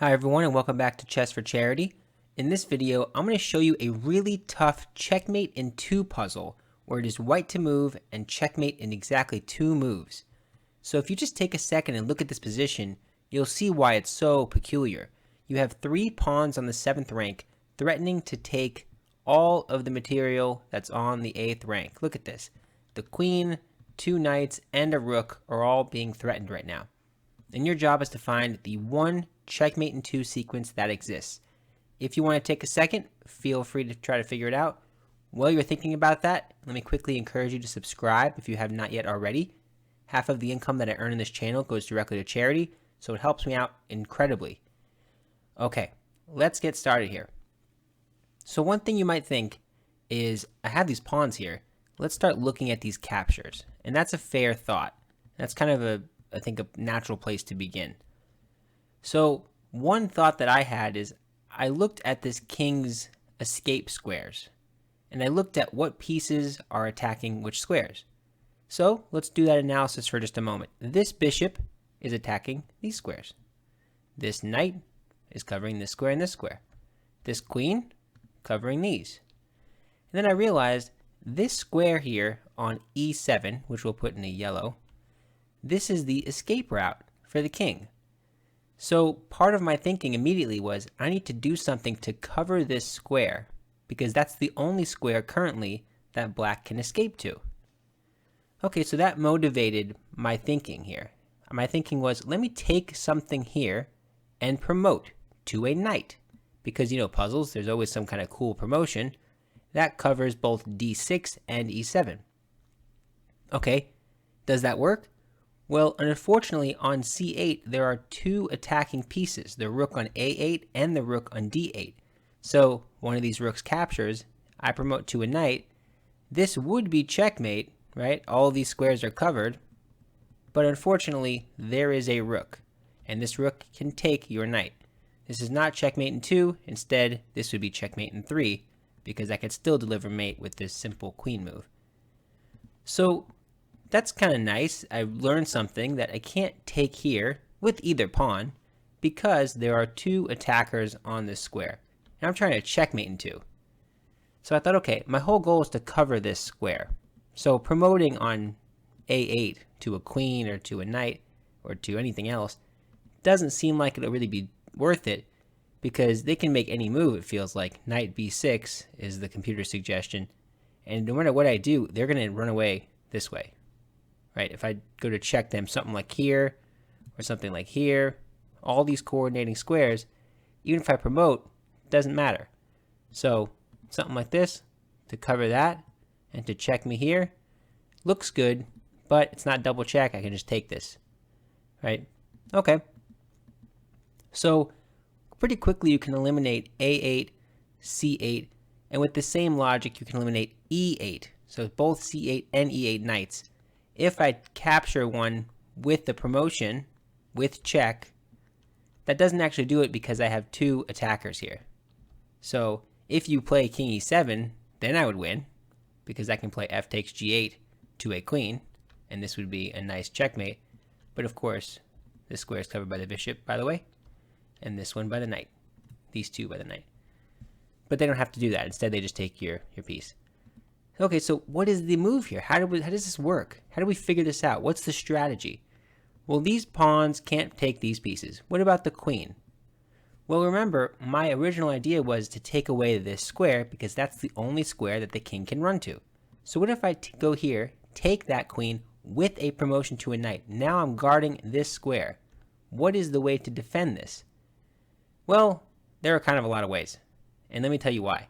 Hi everyone and welcome back to Chess for Charity. In this video, I'm going to show you a really tough checkmate in 2 puzzle where it is white to move and checkmate in exactly 2 moves. So if you just take a second and look at this position, you'll see why it's so peculiar. You have 3 pawns on the 7th rank threatening to take all of the material that's on the 8th rank. Look at this. The queen, 2 knights, and a rook are all being threatened right now. And your job is to find the one checkmate in 2 sequence that exists. If you want to take a second, feel free to try to figure it out. While you're thinking about that, let me quickly encourage you to subscribe if you have not yet already. Half of the income that I earn in this channel goes directly to charity, so it helps me out incredibly. Okay, let's get started here. So one thing you might think is, I have these pawns here. Let's start looking at these captures. And that's a fair thought. That's kind of I think a natural place to begin. So one thought that I had is I looked at this king's escape squares and I looked at what pieces are attacking which squares. So let's do that analysis for just a moment. This bishop is attacking these squares. This knight is covering this square and this square. This queen covering these. And then I realized this square here on e7, which we'll put in a yellow, this is the escape route for the king. So part of my thinking immediately was I need to do something to cover this square because that's the only square currently that black can escape to. Okay, so that motivated my thinking here. My thinking was, let me take something here and promote to a knight. Because, puzzles, there's always some kind of cool promotion. That covers both d6 and e7. Okay, does that work? Well, unfortunately, on c8, there are 2 attacking pieces, the rook on a8 and the rook on d8. So one of these rooks captures, I promote to a knight. This would be checkmate, right? All these squares are covered. But unfortunately, there is a rook, and this rook can take your knight. This is not checkmate in 2. Instead, this would be checkmate in 3, because I could still deliver mate with this simple queen move. So that's kind of nice. I learned something that I can't take here with either pawn because there are 2 attackers on this square. And I'm trying to checkmate in 2. So I thought, okay, my whole goal is to cover this square. So promoting on a8 to a queen or to a knight or to anything else doesn't seem like it'll really be worth it because they can make any move, it feels like. Knight b6 is the computer suggestion. And no matter what I do, they're going to run away this way. Right, if I go to check them, something like here or something like here, all these coordinating squares, even if I promote, doesn't matter. So something like this to cover that and to check me here looks good, but it's not double check. I can just take this, right? Okay. So pretty quickly you can eliminate a8, c8, and with the same logic you can eliminate e8. So both c8 and e8 knights. If I capture one with the promotion, with check, that doesn't actually do it because I have 2 attackers here. So if you play king e7, then I would win because I can play f takes g8 to a queen, and this would be a nice checkmate. But of course, this square is covered by the bishop, by the way, and this one by the knight. These 2 by the knight. But they don't have to do that. Instead, they just take your piece. Okay, so what is the move here? How does this work? How do we figure this out? What's the strategy? Well, these pawns can't take these pieces. What about the queen? Well, remember, my original idea was to take away this square because that's the only square that the king can run to. So what if I go here, take that queen with a promotion to a knight? Now I'm guarding this square. What is the way to defend this? Well, there are kind of a lot of ways. And let me tell you why.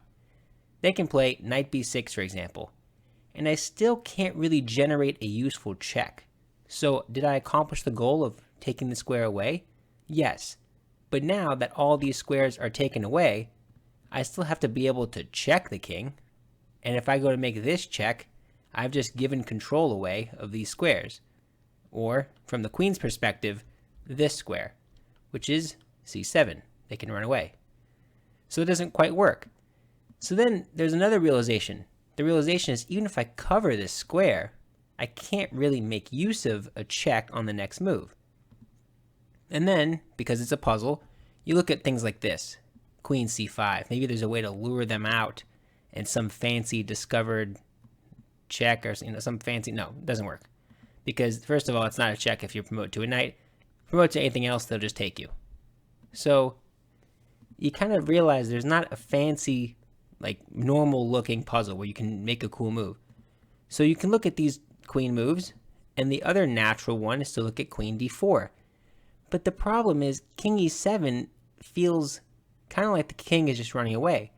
They can play knight b6, for example, and I still can't really generate a useful check. So did I accomplish the goal of taking the square away? Yes. But now that all these squares are taken away, I still have to be able to check the king. And if I go to make this check, I've just given control away of these squares. Or, from the queen's perspective, this square, which is c7. They can run away. So it doesn't quite work. So then there's another realization. The realization is even if I cover this square, I can't really make use of a check on the next move. And then, because it's a puzzle, You look at things like this, queen c5. Maybe there's a way to lure them out and some fancy discovered check or some fancy, no, it doesn't work. Because first of all, it's not a check if you promote to a knight. Promote to anything else, they'll just take you. So you kind of realize there's not a fancy, like normal looking puzzle where you can make a cool move. So you can look at these queen moves, and the other natural one is to look at queen d4. But the problem is king e7 feels kind of like the king is just running away.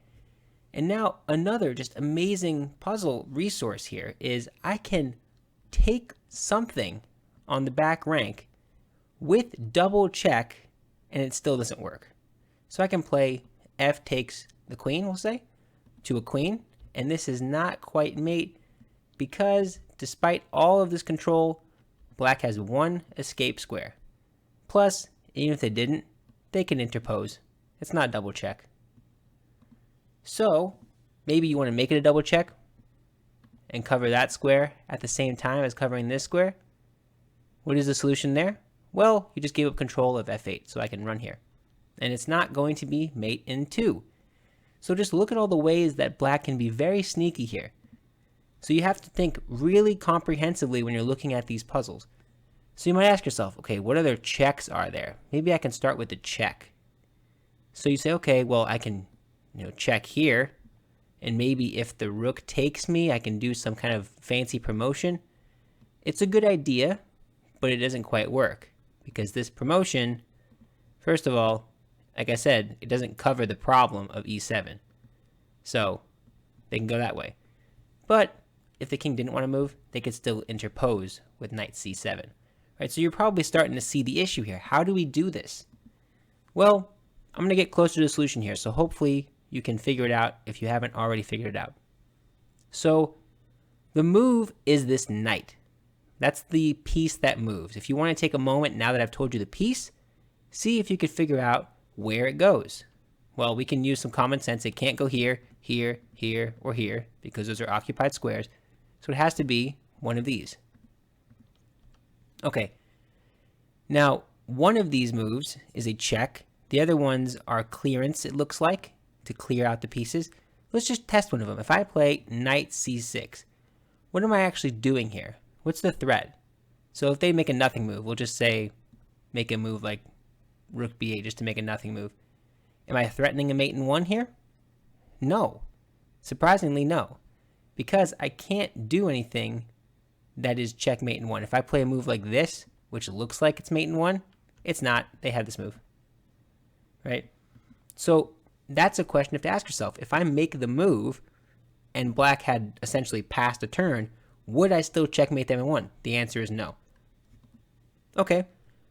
And now another just amazing puzzle resource here is I can take something on the back rank with double check and it still doesn't work. So I can play f takes the queen, we'll say, to a queen, and this is not quite mate because despite all of this control, black has one escape square. Plus, even if they didn't, they can interpose. It's not double check. So maybe you want to make it a double check and cover that square at the same time as covering this square. What is the solution there? Well, you just gave up control of f8 so I can run here. And it's not going to be mate in 2. So just look at all the ways that black can be very sneaky here. So you have to think really comprehensively when you're looking at these puzzles. So you might ask yourself, okay, what other checks are there? Maybe I can start with the check. So you say, okay, well, I can, check here, and maybe if the rook takes me, I can do some kind of fancy promotion. It's a good idea, but it doesn't quite work because this promotion, first of all, like I said, it doesn't cover the problem of e7. So they can go that way. But if the king didn't want to move, they could still interpose with knight c7. Right? So you're probably starting to see the issue here. How do we do this? Well, I'm going to get closer to the solution here, so hopefully you can figure it out if you haven't already figured it out. So the move is this knight. That's the piece that moves. If you want to take a moment now that I've told you the piece, see if you could figure out where it goes. Well, we can use some common sense. It can't go here, here, here, or here because those are occupied squares. So it has to be one of these. Okay. Now, one of these moves is a check. The other ones are clearance, it looks like, to clear out the pieces. Let's just test one of them. If I play knight c6, what am I actually doing here? What's the threat? So if they make a nothing move, we'll just say make a move like rook b8 just to make a nothing move. Am I threatening a mate in 1 here? No. Surprisingly, no. Because I can't do anything that is checkmate in 1. If I play a move like this, which looks like it's mate in 1, it's not. They had this move. Right? So that's a question you have to ask yourself. If I make the move and black had essentially passed a turn, would I still checkmate them in 1? The answer is no. Okay,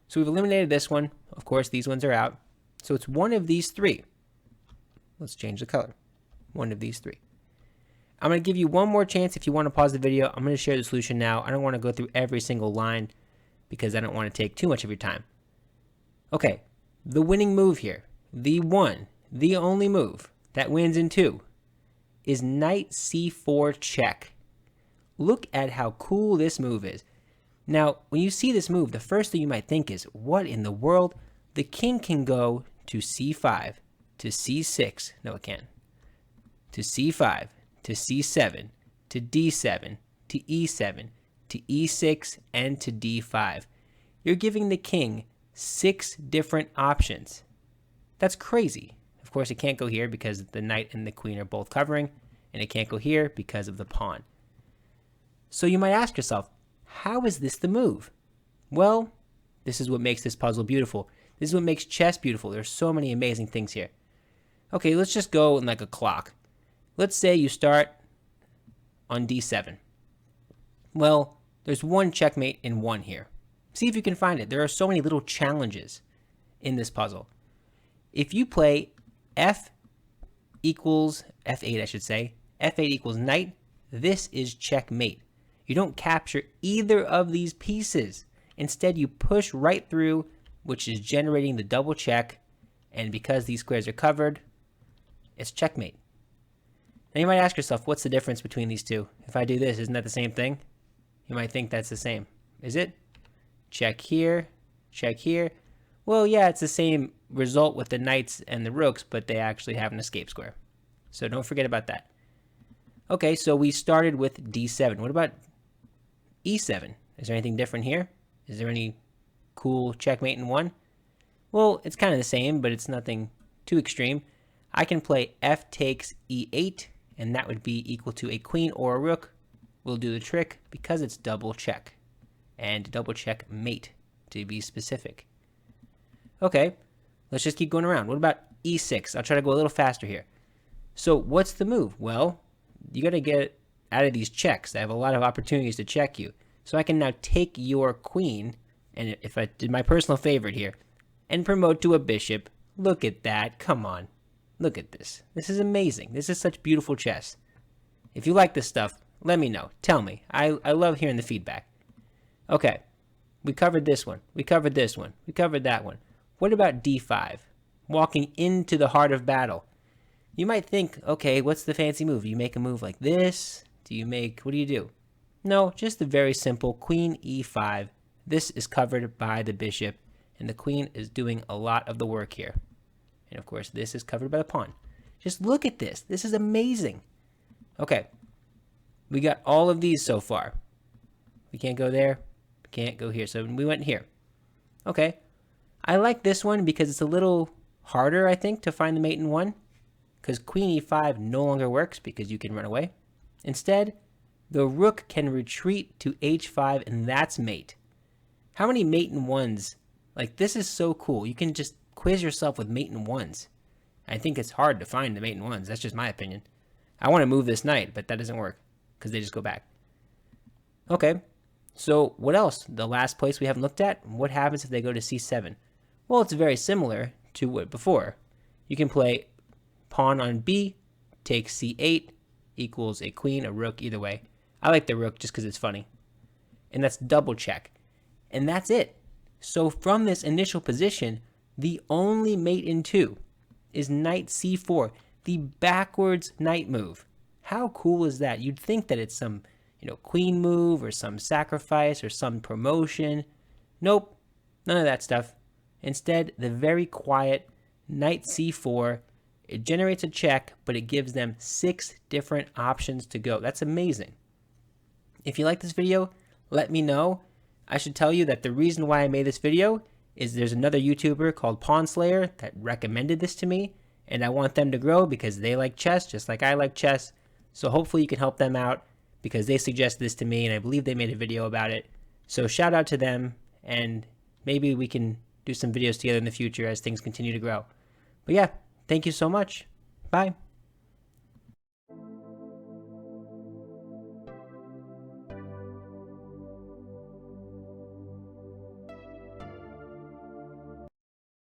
so we've eliminated this one. Of course, these ones are out. So it's one of these 3. Let's change the color. One of these 3. I'm going to give you one more chance if you want to pause the video. I'm going to share the solution now. I don't want to go through every single line because I don't want to take too much of your time. Okay, the winning move here, the one, the only move that wins in 2 is knight c4 check. Look at how cool this move is. Now, when you see this move, the first thing you might think is, what in the world? The king can go to c5, to c6, no it can't, to c5, to c7, to d7, to e7, to e6, and to d5. You're giving the king 6 different options. That's crazy. Of course, it can't go here because the knight and the queen are both covering, and it can't go here because of the pawn. So you might ask yourself, how is this the move? Well, this is what makes this puzzle beautiful. This is what makes chess beautiful. There's so many amazing things here. Okay, let's just go in like a clock. Let's say you start on d7. Well, there's one checkmate in 1 here. See if you can find it. There are so many little challenges in this puzzle. If you play f equals f8, I should say, f8 equals knight, this is checkmate. You don't capture either of these pieces. Instead, you push right through, which is generating the double check, and because these squares are covered, it's checkmate. Now you might ask yourself, what's the difference between these two? If I do this, isn't that the same thing? You might think that's the same. Is it? Check here, check here. Well, yeah, it's the same result with the knights and the rooks, but they actually have an escape square. So don't forget about that. Okay, so we started with d7. What about e7? Is there anything different here? Is there any cool checkmate in one? Well, it's kind of the same, but it's nothing too extreme. I can play f takes e8, and that would be equal to a queen or a rook. We'll do the trick because it's double check, and double check mate to be specific. Okay, let's just keep going around. What about e6? I'll try to go a little faster here. So what's the move? Well, you got to get out of these checks. I have a lot of opportunities to check you. So I can now take your queen, and if I did my personal favorite here, and promote to a bishop. Look at that. Come on. Look at this. This is amazing. This is such beautiful chess. If you like this stuff, let me know. Tell me. I love hearing the feedback. Okay. We covered this one. We covered this one. We covered that one. What about d5? Walking into the heart of battle. You might think, okay, what's the fancy move? You make a move like this? What do you do? No, just the very simple queen e5. This is covered by the bishop, and the queen is doing a lot of the work here. And of course, this is covered by the pawn. Just look at this. This is amazing. Okay, we got all of these so far. We can't go there. We can't go here. So we went here. Okay, I like this one because it's a little harder, I think, to find the mate in one. Because queen e5 no longer works because you can run away. Instead, the rook can retreat to h5, and that's mate. How many mate in ones? Like, this is so cool. You can just quiz yourself with mate in ones. I think it's hard to find the mate in ones. That's just my opinion. I want to move this knight, but that doesn't work because they just go back. Okay, so what else? The last place we haven't looked at? What happens if they go to c7? Well, it's very similar to what before. You can play pawn on b, takes c8, equals a queen, a rook, either way. I like the rook just because it's funny. And that's double check. And that's it. So from this initial position, the only mate in two is knight c4, the backwards knight move. How cool is that? You'd think that it's some, queen move or some sacrifice or some promotion. Nope, none of that stuff. Instead, the very quiet knight c4. It generates a check, but it gives them 6 different options to go. That's amazing. If you like this video, let me know. I should tell you that the reason why I made this video is there's another YouTuber called Pawn Slayer that recommended this to me, and I want them to grow because they like chess just like I like chess. So hopefully you can help them out because they suggested this to me, and I believe they made a video about it. So shout out to them, and maybe we can do some videos together in the future as things continue to grow. But yeah, thank you so much. Bye.